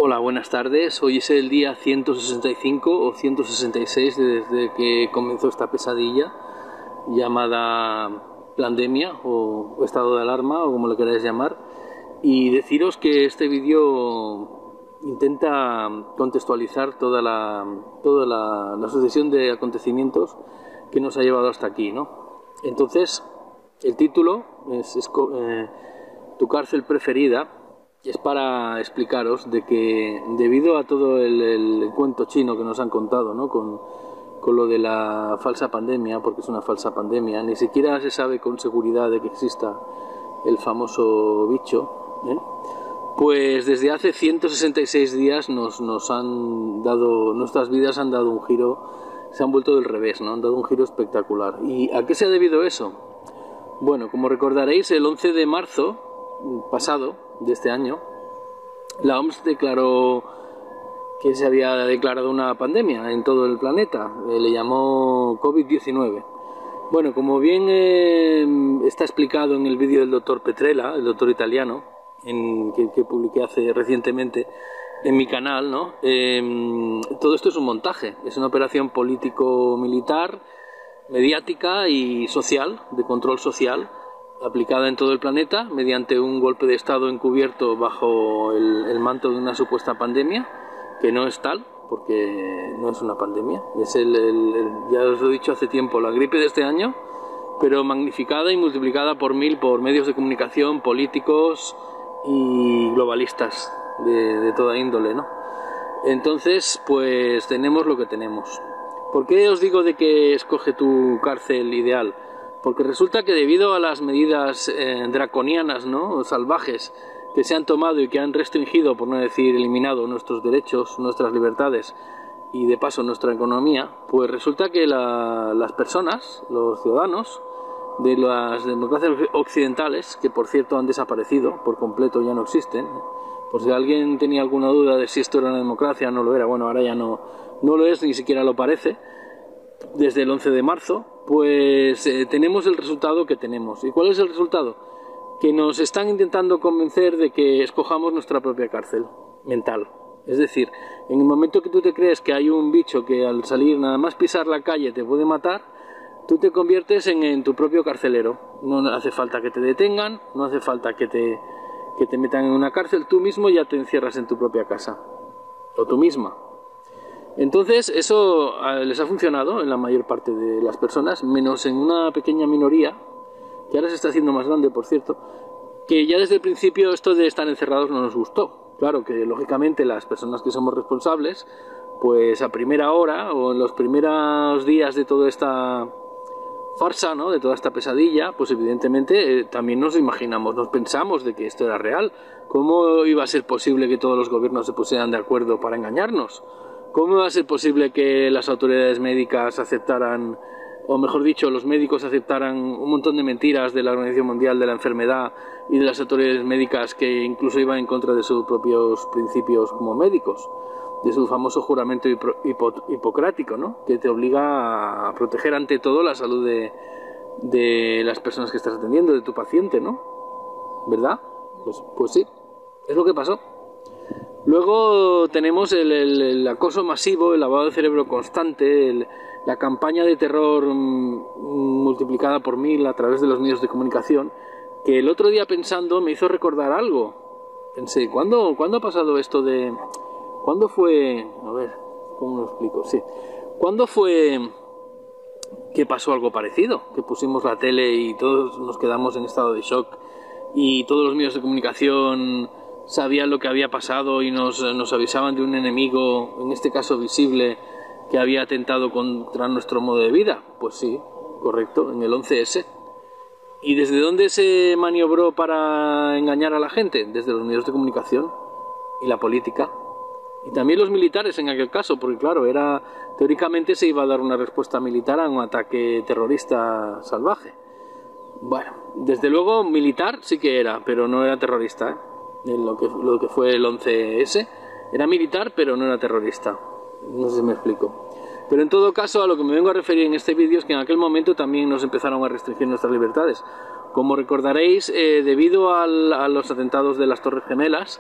Hola, buenas tardes. Hoy es el día 165 o 166 desde que comenzó esta pesadilla llamada pandemia o estado de alarma o como le queráis llamar. Y deciros que este vídeo intenta contextualizar toda la sucesión de acontecimientos que nos ha llevado hasta aquí, ¿no? Entonces, el título es Tu cárcel preferida. Es para explicaros de que debido a todo el cuento chino que nos han contado, ¿no? con lo de la falsa pandemia, porque es una falsa pandemia, ni siquiera se sabe con seguridad de que exista el famoso bicho, ¿eh? Pues desde hace 166 días nos han dado, nuestras vidas han dado un giro, se han vuelto del revés, ¿no? Han dado un giro espectacular. ¿Y a qué se ha debido eso? Bueno, como recordaréis, el 11 de marzo pasado de este año, la OMS declaró que se había declarado una pandemia en todo el planeta, le llamó COVID-19. Bueno, como bien está explicado en el vídeo del doctor Petrella, el doctor italiano, que publiqué recientemente en mi canal, ¿no? Todo esto es un montaje, es una operación político-militar, mediática y social, de control social, aplicada en todo el planeta mediante un golpe de estado encubierto bajo el manto de una supuesta pandemia, que no es tal, porque no es una pandemia, es ya os lo he dicho hace tiempo, la gripe de este año, pero magnificada y multiplicada por 1000 por medios de comunicación, políticos y globalistas de toda índole, ¿no? Entonces, pues tenemos lo que tenemos. ¿Por qué os digo de que escoge tu cárcel ideal? Porque resulta que debido a las medidas draconianas, ¿no? salvajes, que se han tomado y que han restringido, por no decir eliminado, nuestros derechos, nuestras libertades y de paso nuestra economía, pues resulta que las personas, los ciudadanos de las democracias occidentales, que por cierto han desaparecido por completo, ya no existen, por si alguien tenía alguna duda de si esto era una democracia o no lo era, bueno, ahora ya no lo es, ni siquiera lo parece, desde el 11 de marzo, pues tenemos el resultado que tenemos. ¿Y cuál es el resultado? Que nos están intentando convencer de que escojamos nuestra propia cárcel mental. Es decir, en el momento que tú te crees que hay un bicho que al salir nada más pisar la calle te puede matar, tú te conviertes en tu propio carcelero. No hace falta que te detengan, no hace falta que te metan en una cárcel, tú mismo ya te encierras en tu propia casa, o tú misma. Entonces eso les ha funcionado en la mayor parte de las personas, menos en una pequeña minoría, que ahora se está haciendo más grande, por cierto, que ya desde el principio esto de estar encerrados no nos gustó. Claro que lógicamente las personas que somos responsables, pues a primera hora o en los primeros días de toda esta farsa, ¿no? de toda esta pesadilla, pues evidentemente también nos imaginamos, nos pensamos de que esto era real. ¿Cómo iba a ser posible que todos los gobiernos se pusieran de acuerdo para engañarnos? ¿Cómo va a ser posible que las autoridades médicas aceptaran, o mejor dicho, los médicos aceptaran un montón de mentiras de la Organización Mundial de la Enfermedad y de las autoridades médicas que incluso iban en contra de sus propios principios como médicos, de su famoso juramento hipocrático, ¿no? que te obliga a proteger ante todo la salud de las personas que estás atendiendo, de tu paciente, ¿no? ¿Verdad? Pues sí, es lo que pasó. Luego tenemos el acoso masivo, el lavado de cerebro constante, la campaña de terror multiplicada por 1000 a través de los medios de comunicación, que el otro día pensando me hizo recordar algo. Pensé, ¿cuándo ha pasado esto de...? ¿Cuándo fue...? A ver, ¿cómo lo explico? Sí. ¿Cuándo fue que pasó algo parecido? Que pusimos la tele y todos nos quedamos en estado de shock y todos los medios de comunicación sabían lo que había pasado y nos avisaban de un enemigo, en este caso visible, que había atentado contra nuestro modo de vida. Pues sí, correcto, en el 11S. ¿Y desde dónde se maniobró para engañar a la gente? Desde los medios de comunicación y la política. Y también los militares en aquel caso, porque claro, teóricamente se iba a dar una respuesta militar a un ataque terrorista salvaje. Bueno, desde luego militar sí que era, pero no era terrorista, ¿eh? Lo que fue el 11S era militar pero no era terrorista, no sé si me explico. Pero en todo caso a lo que me vengo a referir en este vídeo es que en aquel momento también nos empezaron a restringir nuestras libertades. Como recordaréis, debido a los atentados de las Torres Gemelas,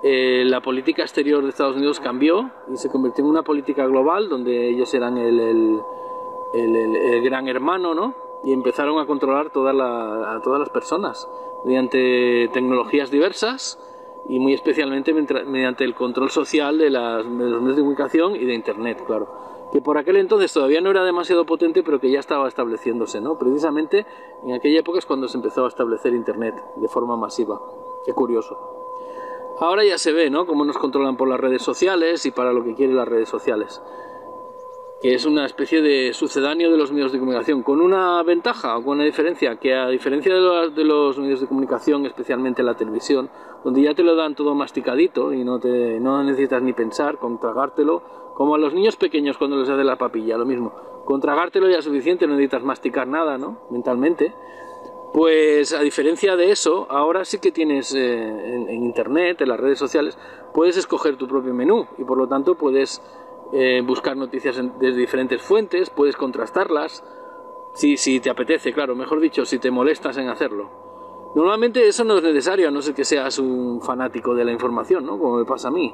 la política exterior de Estados Unidos cambió y se convirtió en una política global donde ellos eran el gran hermano, ¿no? Y empezaron a controlar a todas las personas mediante tecnologías diversas y muy especialmente mediante el control social de los medios de comunicación y de Internet, claro, que por aquel entonces todavía no era demasiado potente, pero que ya estaba estableciéndose, ¿no? Precisamente en aquella época es cuando se empezó a establecer Internet de forma masiva. Qué curioso. Ahora ya se ve, ¿no?, cómo nos controlan por las redes sociales y para lo que quieren las redes sociales, que es una especie de sucedáneo de los medios de comunicación, con una ventaja o con una diferencia, que a diferencia de los medios de comunicación, especialmente la televisión, donde ya te lo dan todo masticadito y no necesitas ni pensar, con tragártelo, como a los niños pequeños cuando les hace la papilla, lo mismo, con tragártelo ya es suficiente, no necesitas masticar nada, ¿no?, mentalmente. Pues a diferencia de eso, ahora sí que tienes en Internet, en las redes sociales, puedes escoger tu propio menú y por lo tanto puedes buscar noticias desde diferentes fuentes, puedes contrastarlas, si te apetece, claro, mejor dicho, si te molestas en hacerlo. Normalmente eso no es necesario, a no ser que seas un fanático de la información, ¿no?, como me pasa a mí,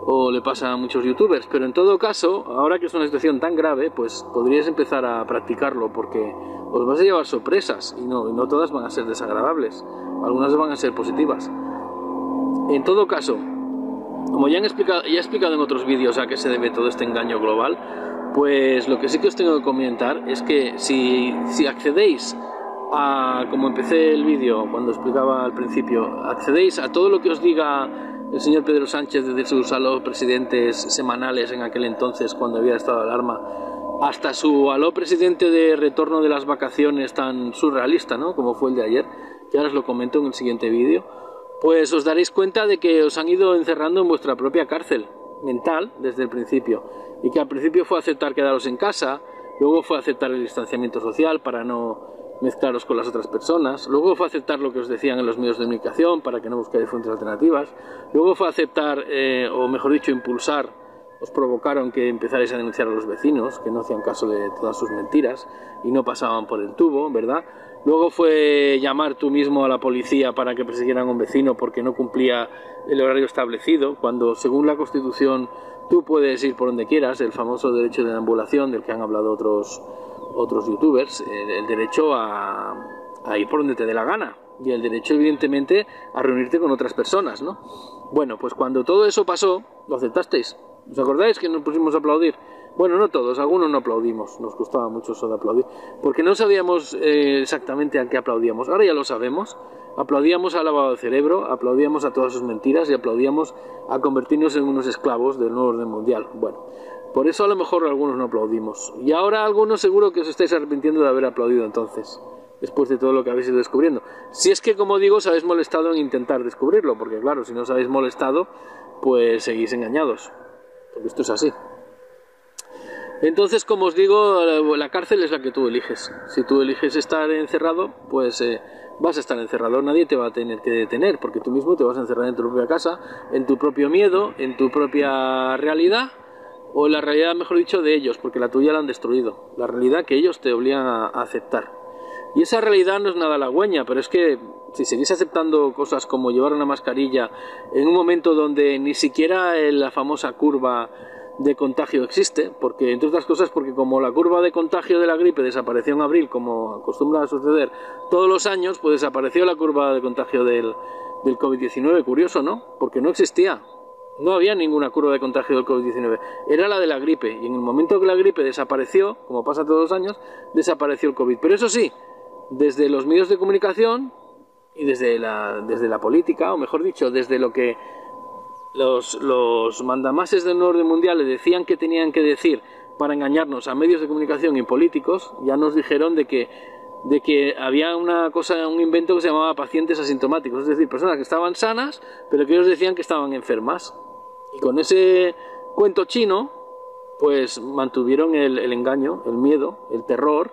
o le pasa a muchos youtubers, pero en todo caso, ahora que es una situación tan grave, pues podrías empezar a practicarlo, porque os vas a llevar sorpresas, y no todas van a ser desagradables, algunas van a ser positivas. En todo caso, como ya he explicado en otros vídeos a qué se debe todo este engaño global, pues lo que sí que os tengo que comentar es que si accedéis a, como empecé el vídeo cuando explicaba al principio, accedéis a todo lo que os diga el señor Pedro Sánchez desde sus aló presidentes semanales en aquel entonces cuando había estado de alarma, hasta su aló presidente de retorno de las vacaciones tan surrealista, ¿no?, como fue el de ayer, que ahora os lo comento en el siguiente vídeo, pues os daréis cuenta de que os han ido encerrando en vuestra propia cárcel mental desde el principio, y que al principio fue aceptar quedaros en casa, luego fue aceptar el distanciamiento social para no mezclaros con las otras personas, luego fue aceptar lo que os decían en los medios de comunicación para que no buscáis fuentes alternativas, luego fue aceptar, o mejor dicho, impulsar, os provocaron que empezarais a denunciar a los vecinos, que no hacían caso de todas sus mentiras y no pasaban por el tubo, ¿verdad? Luego fue llamar tú mismo a la policía para que persiguieran a un vecino porque no cumplía el horario establecido, cuando según la Constitución tú puedes ir por donde quieras, el famoso derecho de deambulación del que han hablado otros youtubers, el derecho a ir por donde te dé la gana y el derecho evidentemente a reunirte con otras personas, ¿no? Bueno, pues cuando todo eso pasó, lo aceptasteis. ¿Os acordáis que nos pusimos a aplaudir? Bueno, no todos, algunos no aplaudimos, nos costaba mucho eso de aplaudir, porque no sabíamos exactamente a qué aplaudíamos. Ahora ya lo sabemos, aplaudíamos al lavado de cerebro, aplaudíamos a todas sus mentiras y aplaudíamos a convertirnos en unos esclavos del nuevo orden mundial. Bueno, por eso a lo mejor algunos no aplaudimos. Y ahora algunos seguro que os estáis arrepintiendo de haber aplaudido entonces, después de todo lo que habéis ido descubriendo. Si es que, como digo, os habéis molestado en intentar descubrirlo, porque claro, si no os habéis molestado, pues seguís engañados, porque esto es así. Entonces, como os digo, la cárcel es la que tú eliges. Si tú eliges estar encerrado, pues vas a estar encerrado. Nadie te va a tener que detener, porque tú mismo te vas a encerrar en tu propia casa, en tu propio miedo, en tu propia realidad, o en la realidad, mejor dicho, de ellos, porque la tuya la han destruido. La realidad que ellos te obligan a aceptar. Y esa realidad no es nada halagüeña, pero es que si seguís aceptando cosas como llevar una mascarilla en un momento donde ni siquiera la famosa curva de contagio existe, porque entre otras cosas porque como la curva de contagio de la gripe desapareció en abril, como acostumbra a suceder todos los años, pues desapareció la curva de contagio del COVID-19, curioso, ¿no? Porque no existía, no había ninguna curva de contagio del COVID-19, era la de la gripe, y en el momento que la gripe desapareció, como pasa todos los años, desapareció el COVID. Pero eso sí, desde los medios de comunicación y desde la política, o mejor dicho, desde lo que los mandamases del nuevo orden mundial le decían que tenían que decir para engañarnos a medios de comunicación y políticos, ya nos dijeron de que había un invento que se llamaba pacientes asintomáticos, es decir, personas que estaban sanas, pero que ellos decían que estaban enfermas. Y con ese cuento chino, pues mantuvieron el engaño, el miedo, el terror,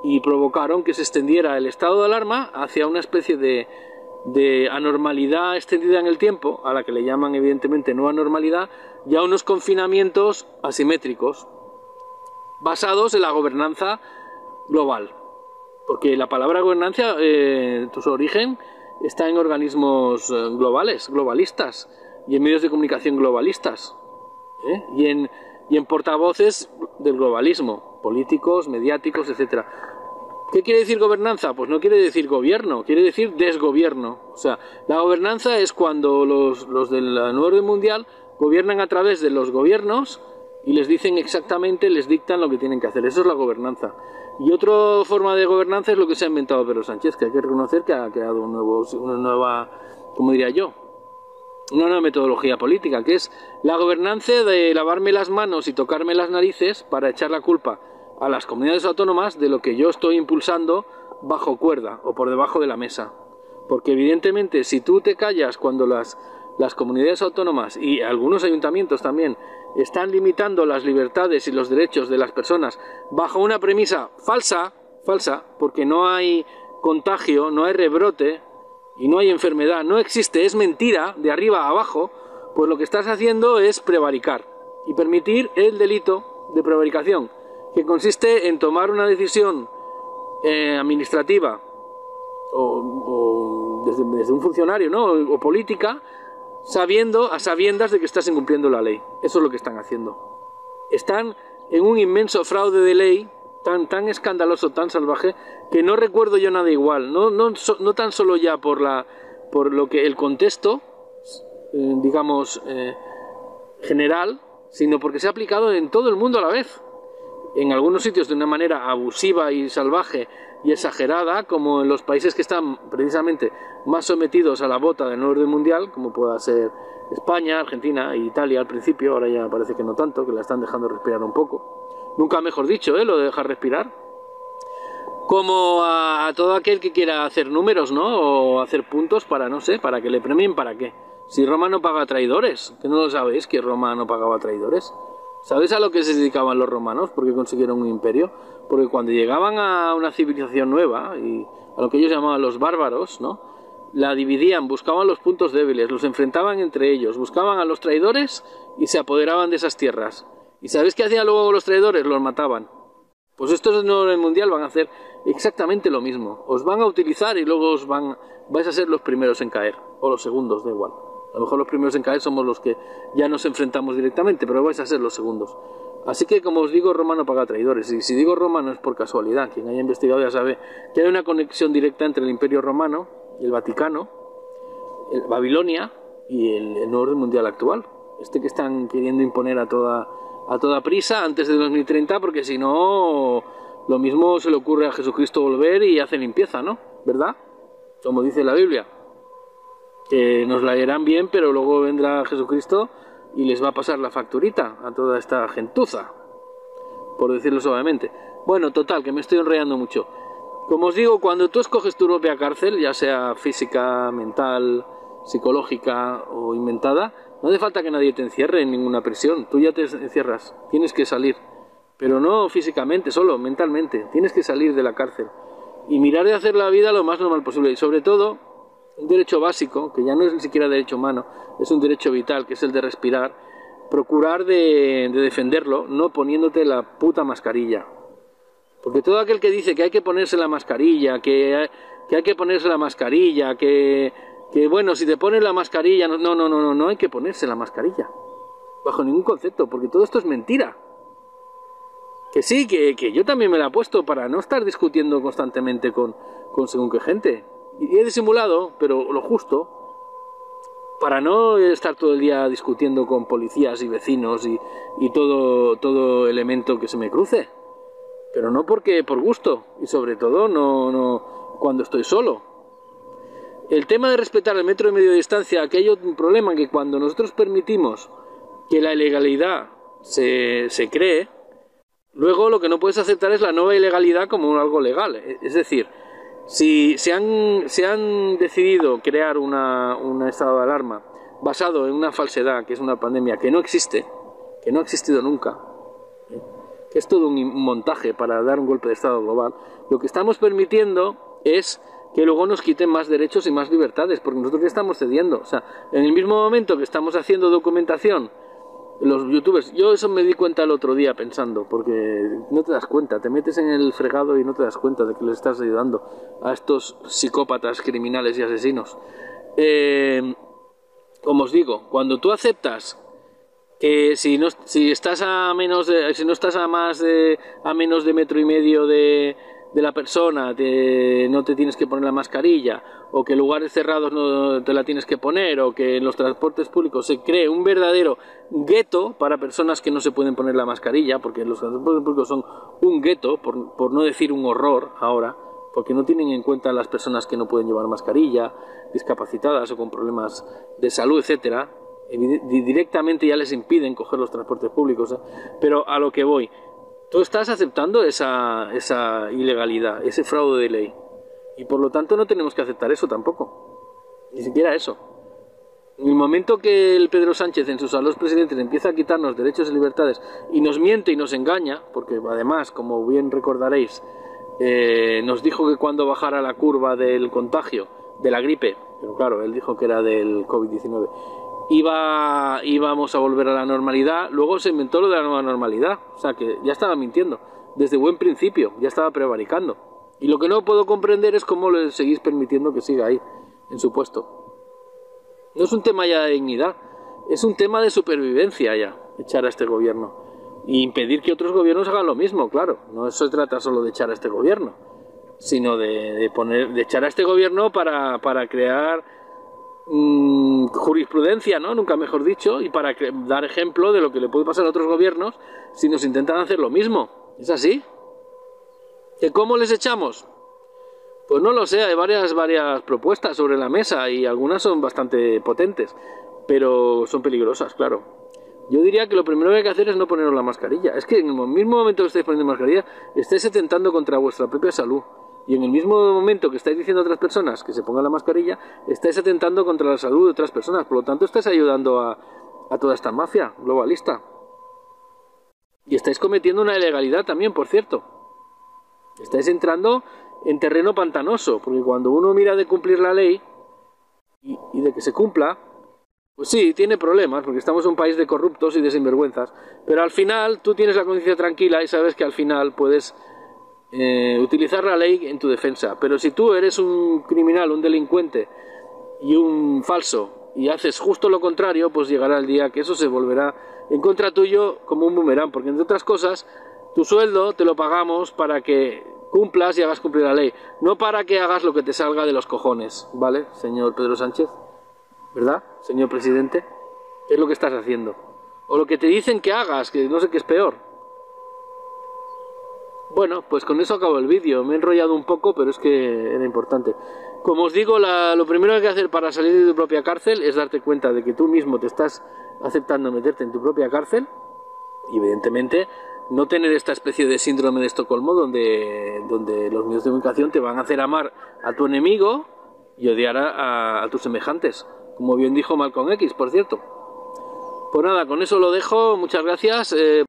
y provocaron que se extendiera el estado de alarma hacia una especie de anormalidad extendida en el tiempo, a la que le llaman evidentemente no anormalidad, y a unos confinamientos asimétricos, basados en la gobernanza global. Porque la palabra gobernanza, su origen, está en organismos globales, globalistas. y en medios de comunicación globalistas, y en portavoces del globalismo, políticos, mediáticos, etcétera. ¿Qué quiere decir gobernanza? Pues no quiere decir gobierno, quiere decir desgobierno. O sea, la gobernanza es cuando los del nuevo orden mundial gobiernan a través de los gobiernos y les dicen exactamente, les dictan lo que tienen que hacer. Eso es la gobernanza. Y otra forma de gobernanza es lo que se ha inventado Pedro Sánchez, que hay que reconocer que ha creado una nueva, ¿cómo diría yo?, una nueva metodología política, que es la gobernanza de lavarme las manos y tocarme las narices para echar la culpa a las comunidades autónomas de lo que yo estoy impulsando bajo cuerda o por debajo de la mesa. Porque evidentemente si tú te callas cuando las comunidades autónomas y algunos ayuntamientos también están limitando las libertades y los derechos de las personas bajo una premisa falsa, porque no hay contagio, no hay rebrote y no hay enfermedad, no existe, es mentira de arriba a abajo, pues lo que estás haciendo es prevaricar y permitir el delito de prevaricación, que consiste en tomar una decisión administrativa o desde un funcionario, ¿no?, o política, a sabiendas de que estás incumpliendo la ley. Eso es lo que están haciendo. Están en un inmenso fraude de ley tan escandaloso, tan salvaje, que no recuerdo yo nada igual. No tan solo ya por lo que el contexto, digamos, general, sino porque se ha aplicado en todo el mundo a la vez. En algunos sitios de una manera abusiva y salvaje y exagerada, como en los países que están precisamente más sometidos a la bota del nuevo orden mundial, como pueda ser España, Argentina e Italia al principio. Ahora ya parece que no tanto, que la están dejando respirar un poco. Nunca mejor dicho, lo de dejar respirar. Como a todo aquel que quiera hacer números, ¿no?, o hacer puntos para, no sé, para que le premien, ¿para qué? Si Roma no paga traidores, que no lo sabéis, que Roma no pagaba traidores. ¿Sabéis a lo que se dedicaban los romanos? Porque consiguieron un imperio. Porque cuando llegaban a una civilización nueva, y a lo que ellos llamaban los bárbaros, ¿no?, la dividían, buscaban los puntos débiles, los enfrentaban entre ellos, buscaban a los traidores y se apoderaban de esas tierras. ¿Y sabéis qué hacían luego los traidores? Los mataban. Pues estos del nuevo orden mundial van a hacer exactamente lo mismo. Os van a utilizar y luego vais a ser los primeros en caer, o los segundos, da igual. A lo mejor los primeros en caer somos los que ya nos enfrentamos directamente, pero vais a ser los segundos. Así que, como os digo, Roma no paga traidores. Y si digo Roma no es por casualidad. Quien haya investigado ya sabe que hay una conexión directa entre el Imperio Romano, el Vaticano, Babilonia y el nuevo orden mundial actual. Que están queriendo imponer a toda prisa antes de 2030, porque si no, lo mismo se le ocurre a Jesucristo volver y hace limpieza, ¿no? ¿Verdad? Como dice la Biblia. Que nos la leerán bien, pero luego vendrá Jesucristo y les va a pasar la facturita a toda esta gentuza, por decirlo suavemente. Bueno, total, que me estoy enrollando mucho. Como os digo, cuando tú escoges tu propia cárcel, ya sea física, mental, psicológica o inventada, no hace falta que nadie te encierre en ninguna prisión. Tú ya te encierras, tienes que salir, pero no físicamente, solo mentalmente. Tienes que salir de la cárcel y mirar de hacer la vida lo más normal posible. Y sobre todo, un derecho básico, que ya no es ni siquiera derecho humano, es un derecho vital, que es el de respirar. Procurar de defenderlo, no poniéndote la puta mascarilla. Porque todo aquel que dice que hay que ponerse la mascarilla, que hay que ponerse la mascarilla, que bueno, si te pones la mascarilla, no hay que ponerse la mascarilla. Bajo ningún concepto, porque todo esto es mentira. Que sí, que yo también me la he puesto para no estar discutiendo constantemente con según qué gente. Y he disimulado, pero lo justo, para no estar todo el día discutiendo con policías y vecinos y todo elemento que se me cruce. Pero no por gusto, y sobre todo no cuando estoy solo. El tema de respetar el metro y medio de distancia, que hay un problema, que cuando nosotros permitimos que la ilegalidad se cree, luego lo que no puedes aceptar es la nueva ilegalidad como algo legal. Es decir, si se han decidido crear un estado de alarma basado en una falsedad, que es una pandemia que no existe, que no ha existido nunca, que es todo un montaje para dar un golpe de estado global, lo que estamos permitiendo es que luego nos quiten más derechos y más libertades, porque nosotros ya estamos cediendo. O sea, en el mismo momento que estamos haciendo documentación, los youtubers, yo eso me di cuenta el otro día pensando, porque no te das cuenta, te metes en el fregado y no te das cuenta de que les estás ayudando a estos psicópatas, criminales y asesinos. como os digo, cuando tú aceptas que si estás a menos de, si no estás a menos de metro y medio de la persona, no te tienes que poner la mascarilla, o que en lugares cerrados no te la tienes que poner, o que en los transportes públicos se cree un verdadero gueto para personas que no se pueden poner la mascarilla, porque los transportes públicos son un gueto, por no decir un horror ahora, porque no tienen en cuenta a las personas que no pueden llevar mascarilla, discapacitadas o con problemas de salud, etcétera. Directamente ya les impiden coger los transportes públicos, ¿eh? Pero a lo que voy, tú estás aceptando esa ilegalidad, ese fraude de ley, y por lo tanto no tenemos que aceptar eso tampoco, ni siquiera eso. En el momento que el Pedro Sánchez en sus saludos presidentes empieza a quitarnos derechos y libertades y nos miente y nos engaña, porque además, como bien recordaréis, nos dijo que cuando bajara la curva del contagio de la gripe, pero claro, él dijo que era del COVID-19, íbamos a volver a la normalidad. Luego se inventó lo de la nueva normalidad, o sea que ya estaba mintiendo desde buen principio, ya estaba prevaricando. Y lo que no puedo comprender es cómo le seguís permitiendo que siga ahí en su puesto. No es un tema ya de dignidad, es un tema de supervivencia ya, echar a este gobierno y impedir que otros gobiernos hagan lo mismo. Claro, no se trata solo de echar a este gobierno, sino de echar a este gobierno para crear jurisprudencia, ¿no? Nunca mejor dicho, y para dar ejemplo de lo que le puede pasar a otros gobiernos si nos intentan hacer lo mismo. ¿Es así? ¿Que cómo les echamos? Pues no lo sé, hay varias propuestas sobre la mesa y algunas son bastante potentes, pero son peligrosas, claro. Yo diría que lo primero que hay que hacer es no poneros la mascarilla. Es que en el mismo momento que estáis poniendo mascarilla, estáis atentando contra vuestra propia salud. Y en el mismo momento que estáis diciendo a otras personas que se pongan la mascarilla, estáis atentando contra la salud de otras personas. Por lo tanto, estáis ayudando a toda esta mafia globalista. Y estáis cometiendo una ilegalidad también, por cierto. Estáis entrando en terreno pantanoso, porque cuando uno mira de cumplir la ley y de que se cumpla, pues sí, tiene problemas, porque estamos en un país de corruptos y de sinvergüenzas, pero al final tú tienes la conciencia tranquila y sabes que al final puedes utilizar la ley en tu defensa. Pero si tú eres un criminal, un delincuente y un falso y haces justo lo contrario, pues llegará el día que eso se volverá en contra tuyo como un boomerang, porque entre otras cosas tu sueldo te lo pagamos para que cumplas y hagas cumplir la ley, no para que hagas lo que te salga de los cojones, ¿vale, señor Pedro Sánchez? ¿Verdad, señor presidente? ¿Qué es lo que estás haciendo? O lo que te dicen que hagas, que no sé qué es peor. Bueno, pues con eso acabo el vídeo. Me he enrollado un poco, pero es que era importante. Como os digo, lo primero que hay que hacer para salir de tu propia cárcel es darte cuenta de que tú mismo te estás aceptando meterte en tu propia cárcel. Y evidentemente no tener esta especie de síndrome de Estocolmo donde los medios de comunicación te van a hacer amar a tu enemigo y odiar a tus semejantes, como bien dijo Malcolm X, por cierto. Pues nada, con eso lo dejo. Muchas gracias.